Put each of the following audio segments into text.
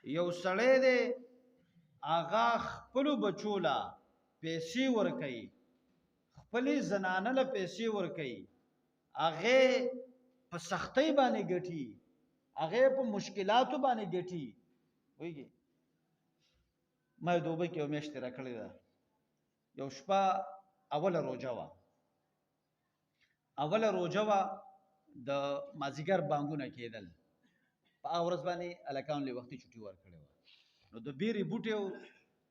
یو سړی دی هغه خپلو بچو له پیسې ورکوي، خپلې زنانه له پیسې ورکوي، هغې په سختۍ باندې ګټي، هغې په مشکلاتو باندې ګټي. پوهېږي ما یو دوبۍ کې یو میاشت تېره کړې ده. یو شپه اوله روژه وه، د مازدیګر بانګونه کېدل. په هغه ورځ باندې هلکانو له وختي چوټي ورکړې وه. نو د بیرې بوټي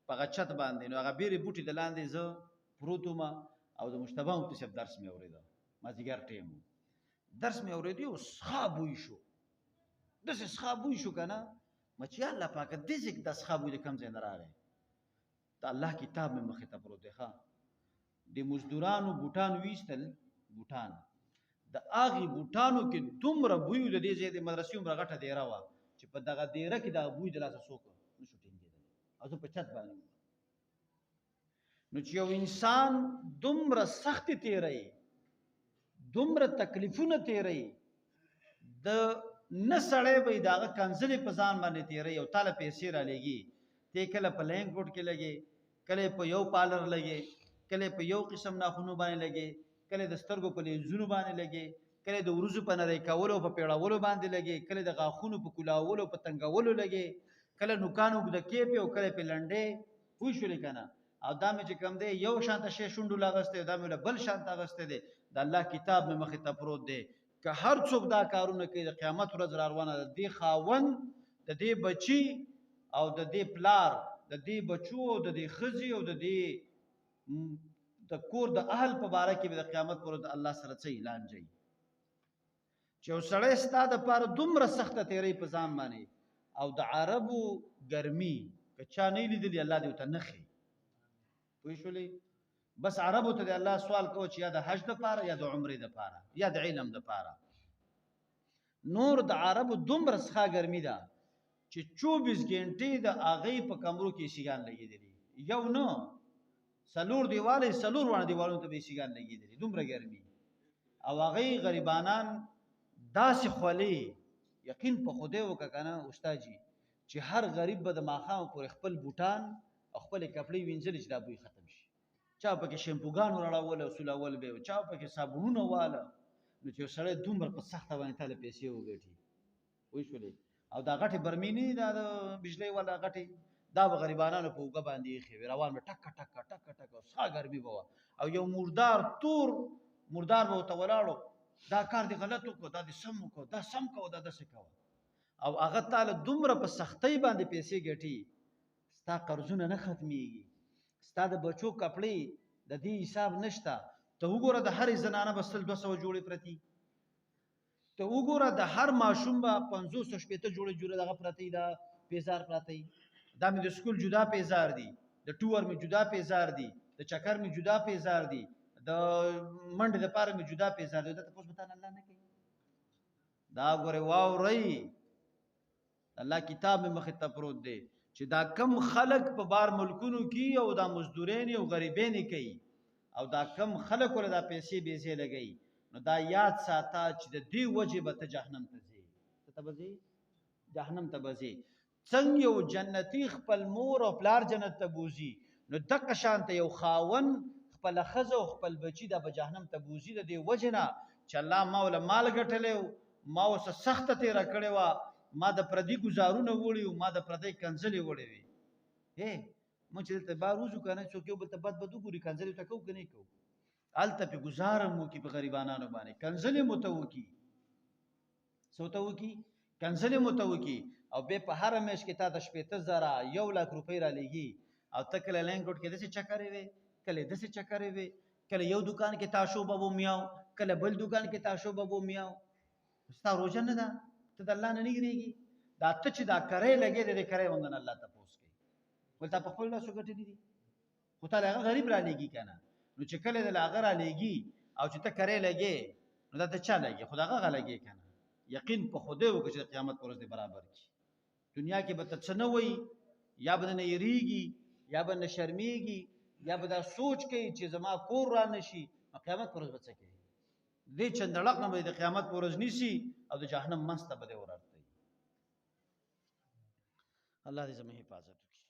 په هغه چت باندې، نو هغه بیرې بوټي د لاندې زه پروت وم او د مجتبی مفتي صاحب درس مې اورېده. مازدیګر ټیم و، درس مې اورېده. یو څښا بوی شو، داسې څښا بوی شو که نه، چې یا الله پاکه داسې دا څښا بوی د کوم ځای نه راغی. د الله کتاب مې مخې ته پروت دی. ښه د مزدورانو بوټان ویستل، بوټان د هغې بوټانو کې دومره بوی د دې ځای د مدرسې عمره غټه دیره وه چې په دغه دیره کې دغه بوی د لاسه څوک نشو ټینګېدلی، او زه په چت باندې وم. نو چې یو انسان دومره سختې تېروي، دومره تکلیفونه تېروي، د نه سړی به د هغه کنځلې په ځان باندې تېروي او تا له پیسې رالیږي، ته کله په لینګ روډ کې لګې، کله په یو پالر لګې، کله په یو قسم ناخونو باندې لګې، کله د سترګو په لینزونو باندې لګې، کله د وروځو په نری کولو او په پیړولو باندې لګې، کله د غاښونو په کولاولو په تنګولو لګې، کله نوکانو د کیپې او کله په لنډې. پوه شولې که نه؟ او دا مې چې کوم دی یو شانته شی شونډو له اغوستی، دا مې له بل شانته اغوستی دی. د الله کتاب مې مخې ته پروت دی. که هر څوک دا کارونه کوي، د قیامت ورځ را روانه ده. د دې خاوند، د دې بچي او د دې پلار، د دې بچو او د دې ښځې او د دې د کور د اهل په باره کې به د قیامت پر ورځ الله سره څه اعلان کوي چې یو سړی ستا دپاره دومره سخته تېرۍ په ځان باندې. او د عربو ګرمي که چا نه لیدلي، الله دې ورته نه ښي. پوه شولې؟ بس عربو ته د الله سوال کوه چې یا د حج دپاره یا د عمرې دپاره یا د علم دپاره. نور د عربو دومره څخه ګرمي ده چې 24 ګنټې د هغې په کمرو کې سیګان لګېدلي، یو نه څلور دیواله، څلور واړه دیوالونو ته به یې سیګان لګېدلي، دومره ګرمي. او هغې غریبانان داسې خولې، یقین په خدای وکړه که نه استاجي، چې هر غریب به د ماښامه پورې خپل بوټان او خپلې کپړې وینځلې چې دا بوی ختم شي. چا پکې شیمپوګان ورړول او سولول به یې، چا پکې صابونونه واله. نو چې یو سړی دومره په سخته باندې تا له پیسې وګټي، پوه شولې؟ او دا غټې برمې نه دي، دا د بجلۍ والا غټې، دا به غریبانانو په اوږه باندې ایښې وې، روان به ټکه ټکه ټکه ټکه، څښا ګرمي به وه. او یو مردار تور مردار به ورته ولاړو، دا کار دې غلط وکړو، دا دې سم وکړو، دا سم کوه، دا داسې کوه. او هغه تا له دومره په سختۍ باندې پیسې ګټي، ستا قرضونه نه ختمیږي، ستا د بچو کپړې د دې حساب نشته. ته وګوره د هرې زنانه به 100-200 جوړې پرتي، ته وګوره د هر ماشوم به 500-600 جوړې دغه پرتی، دا پیزار پرتی. دا مې د سکول جدا پیزار دي، د ټور مې جدا پیزار دي، د چکر مې جدا پیزار دي، د منډې دپاره مې جدا پیزار دي. دا تپوس به تانه الله نه کوي؟ دا ګورې واورئ، الله کتاب مې مخې ته پروت دی چې دا کم خلق په بار ملکونو کې او دا مزدورین او غریبین کوي، او دا کم خلق ول دا پیسې بیسې لګي. نو دا یاد ساته چې د دې وجه به ته جهنم ته ځې. ته به ځې جهنم ته به ځې. څنګه یو جنتي خپل مور او پلار جنت ته بوځي، نو دغه شانته یو خاون خپله ښځه او خپل بچي دا به جهنم ته بوځي. د دې وجې نه چې الله ما وله مال ګټلی و، ما ورسه سخته تېره کړې وه، ما د پردي ګزارونه وړي وو، ما د پردۍ کنځلې وړې وې. موږ چې دلته بار وځو که نه، څوک یو بل ته بد بد وګوري، کنځلې ورته کوو که نه کوو؟ هلته پې ګزار هم وکړي په غریبانانو باندې، کنځلې مو ته وکړي. څه ورته وکړي؟ کنځلې مو ته وکړي. او بیا په هره میاشت کې تا ته 80,000 1,00,000 روپۍ رالیږي، او ته کله لینګ روډ کې داسې چکرې وې، کله داسې چکرې وې، کله یو دوکان کې تاشو به ومیاو، کله بل دوکان کې تاشو به ومیاو. ستا روژه نه ده؟ ته د الله نه نه ګرېږي؟ دا ته چې دا کرۍ لګې د دې کرۍ باندې الله تپوس کوي. ولې تا په خپل لاسو ګټلي دي؟ خو تا د هغه غریب رالیږي که نه؟ نو چې کله د هغه رالیږي او چې ته کرۍ لګې، نو دا ته چا لګې؟ خو د هغه لګې که نه؟ یقین په خدای وکړه چې د قیامت په ورځ دې برابر کړي. دنیا کې به ته څه نه وایي، یا به نه یریږي، یا به نه شرمېږي، یا به دا سوچ کوي چې زما کور را نشي. قیامت په ورځ به څه کوي؟ دې چندړق نه به د قیامت په ورځ نیسي او د جهنم منځ ته به دې ورارتوي. الله دې زموږ حفاظت وکړي.